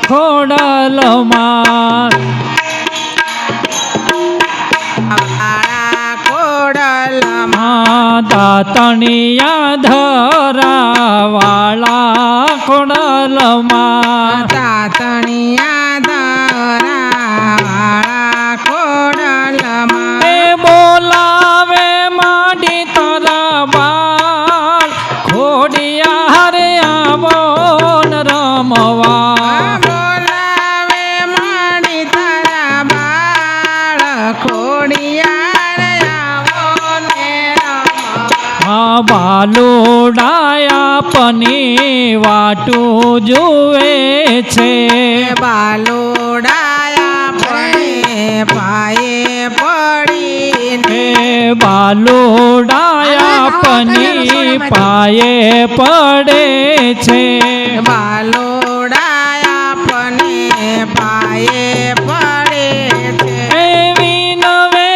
ખોડલમાં દાતણિયા ધરાવાળા ખોડલમાં દાતણિયા ધરાવાળા ખોડલમાં એ બોલાવે માડી તારા બાળ ખોડિયા રે આવો ન રમવા બોલાવે માડી તારા બાળ ખોડિયા બાલુડાયા પની વાટું જુએ છે બાલુડાયા પને પાયે પડીને બાલુડાયા પની પાયે પડે છે બાલુડાયા પને પાયે પડે છે એવી નવે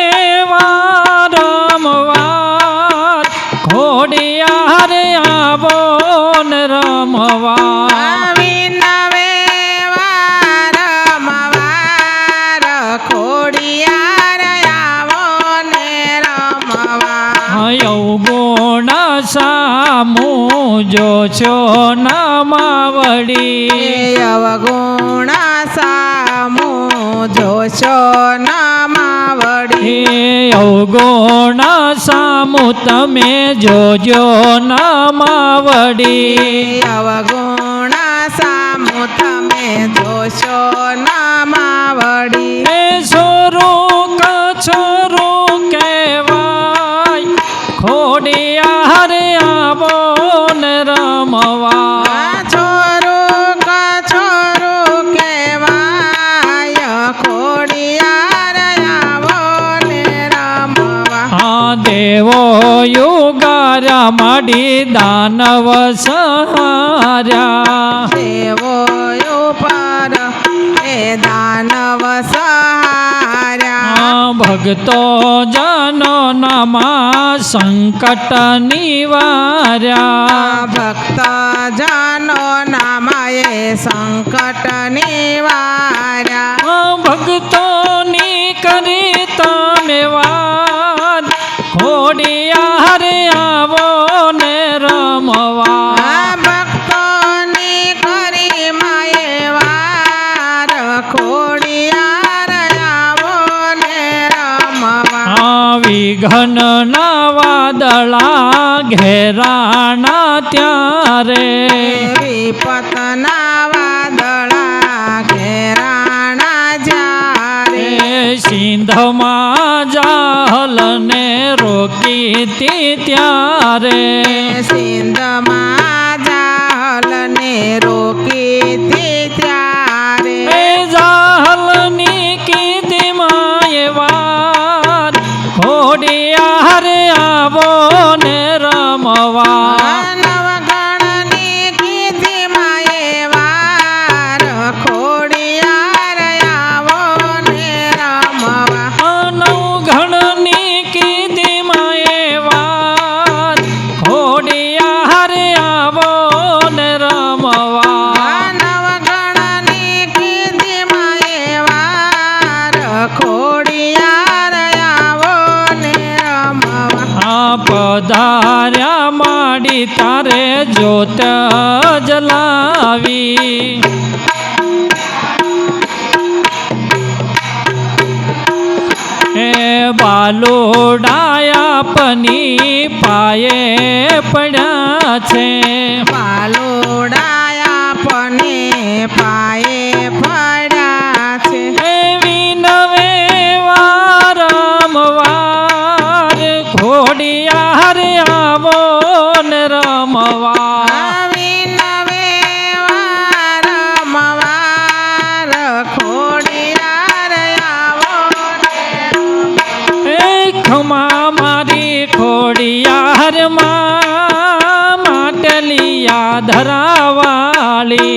વારંવાર ખોડિયા રે આવો ને રમવા વિનવે વારંવાર ખોડિયાર આવો ને રમવા યૌગુણ સામું જોશો નમાવડી અવગુણ સામુ જોશો નમાવડી અવગુણ સામું તમે જોજો નમાવડી અવગુણ સામુ તમે જોશો નમાવડી એ છોરું કહેવાય ખોડિયા રે આવો ને રમવા છોરું કહેવાય ખોડિયાર આવો ને રમવા દેવો યુગાર્યા માડી દાનવ સહાર્યા દેવો ઉપર એ દાનવ સહાર્યા ભક્તો જનો નામા સંકટ નિવાર્યા ભક્ત જનો નામાએ સંકટ નિવાર્યા ભક્તોની કરી તમે વાત ખોડિયા રે આવો ને રમવા ભક્તોની કરી માએ વાર ખોડિયાર આવો ને રમવા વિઘન ના વાદળા ઘેરાણા ત્યારે વિપતના વાદળા ઘેરાણા જ્યારે સિંધમાં જાહલને રોકીતી ત્યારે સિંધમાં જાહલને રોકીતી ત્યારે જાહલની કીધી માએ વાત ખોડિયા રે આવો ને રમવા નવગણની કીધી માએ વાર ખોડિયાર આવો ને રમવા નવઘણની કીધી માએ વાત ખોડિયા રે આવો ને રમવા નવગણની કીધી માએ વાર ખોડિયાર આવો ને રમવા પધાર્યા માડી તારે જોત જલાવી એ બાલુડાયા પની પાયે પડ્યા છે બાલુડાયા પને પાયે પડ્યા છે એવી નવે વારંવાર ખોડિયા રે આવો ને રમવા વિનવે વારંવાર ખોડિયાર આવો એ ખમા મારી ખોડિયાર માં માટલિયા ધરાવાળી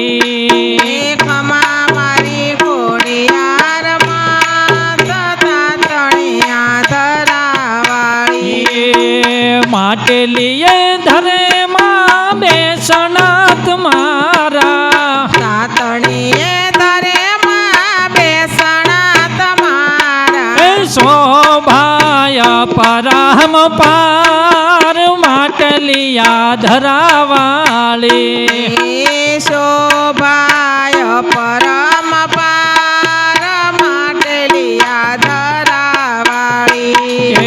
ખમા મારી ખોડિયાર માં તથા તણિયા ધરાવાળી માટલીએ ધરે માં બેસણાત મારા તાતણીએ પરામ પાર માટલિયા ધરાવાળી શોભાય પરમ પાર માટલિયા ધરાવાળી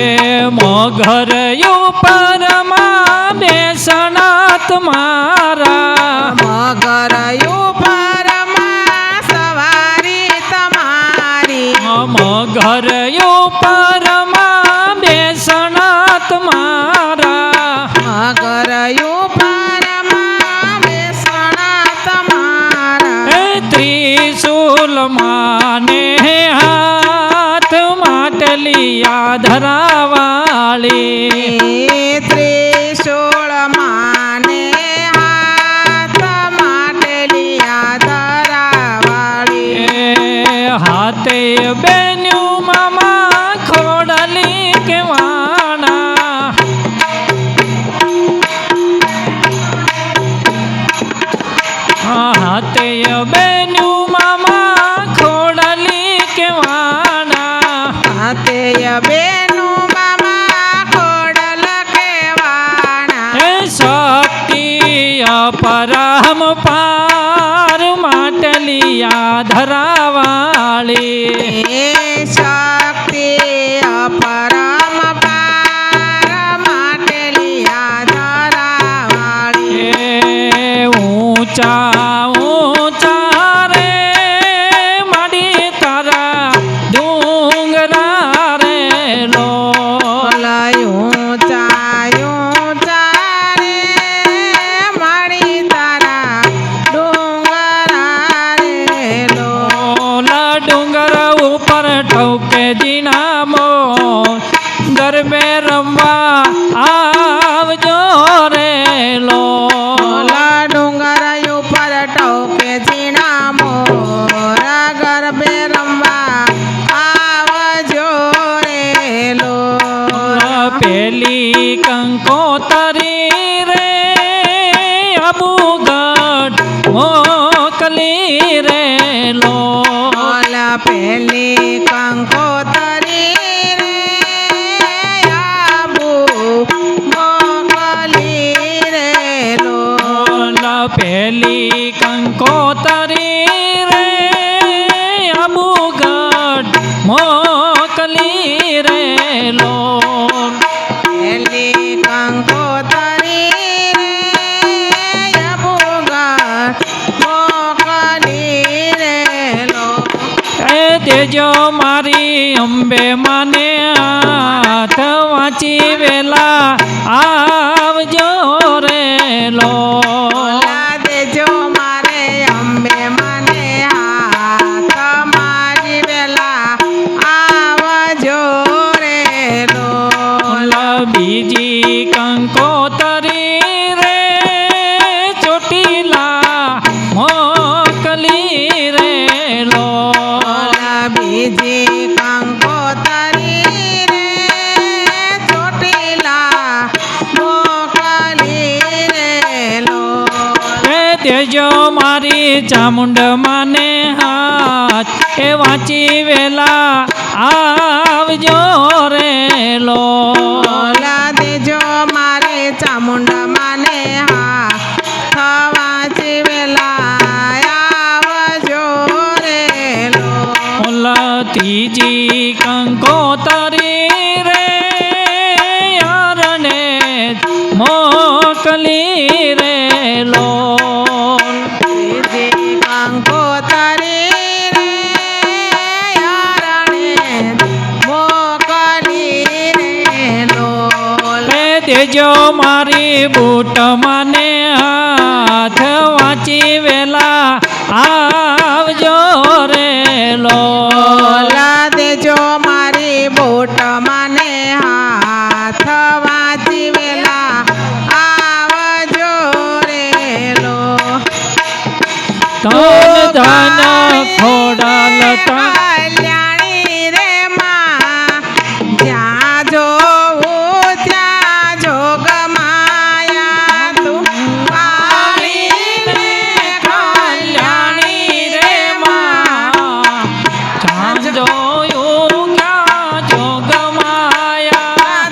એ મોઘર ઉપરમાં બેસણાત મારા મગર ઉપરમાં સવારી તમારી મગર ઉપરમાં બેસણાત મારા મગર ઉપરમાં બેસણા તમારા એ ત્રિશુલ માને હાથ માટલિયા ધરાવાળી ત્રિશૂળ માને હાથ માટલિયા ધરાવાળી એ હાથે બેન્યું મામા ખોડલી કેવાણા હાથે બેન્યું મામા ખોડલી કેવાણા હાથે બેનું મામા ખોડલ કેવાણા હે શક્તિ અપરામ પાર માટલિયા ધરાવાળી એ શક્તિ અપરમ પાર માટલિયા ધરાવાળી એ ઊંચા ઊંચા રે માડી તારા ડુંગરા રે લો ઊંચા ઊંચા રે મારી તારા ડુંગરા રે લો ઓલા ડુંગર ઉપર ઠોકે જીનામો ગરબે રમવા આવજો રે લો ઓલા ડુંગર ઉપર ટોકે ઝીણા મોરા ગરબે રમવા આવજો રે લો પેલી કંકોતરી રે અબુગઢ મોકલી રે લો ઓલા પેલી કંકોતરી રે આબુ મોકલી રે લો પેલી કંકોતરી રે અબુગઢ મોકલી રે લો પેલી કંકોતરી રે આબુગઢ મોકલી રે લો એ દેજો મારી અંબે માને હાથ વાંચી વેલા આવજો રે લો ઓલા દેજો મારે અંબે મને હાથ મારી વેલા આવજો રે લો બીજી કંકોતરી રે ચોટીલા મોકલી રે લો ઓલા બીજી કંકોતરી રે ચોટીલા મોકલી રે લો એ દેજો મારી ચામુંડ માને હાથ એ વાંચી વેલા આવજો રે લો ઓલા દેજો મારે ચામુંડા માને હાથ વાંચી વેલા આવજો રે લો ત્રીજી કંકોતરી રે યારને મોકલી રે લો ત્રીજી કંકોતરી રે યારણે મોકલી રે લો દેજો મારી બૂટ માને હાથ વાંચી વેલા આવજો રે લો ઓલા દેજો મારી બોટ માને હાથ વાંચી વેલા આવજો રે લો ધન ધન ખોડાલ તન કલ્યાણી રે માં જ્યાં જોવું ત્યાં જોગ માયા તું કાળીને કલ્યાણી રે માં જોયું ક્યાં જોગ માયા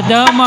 ધમ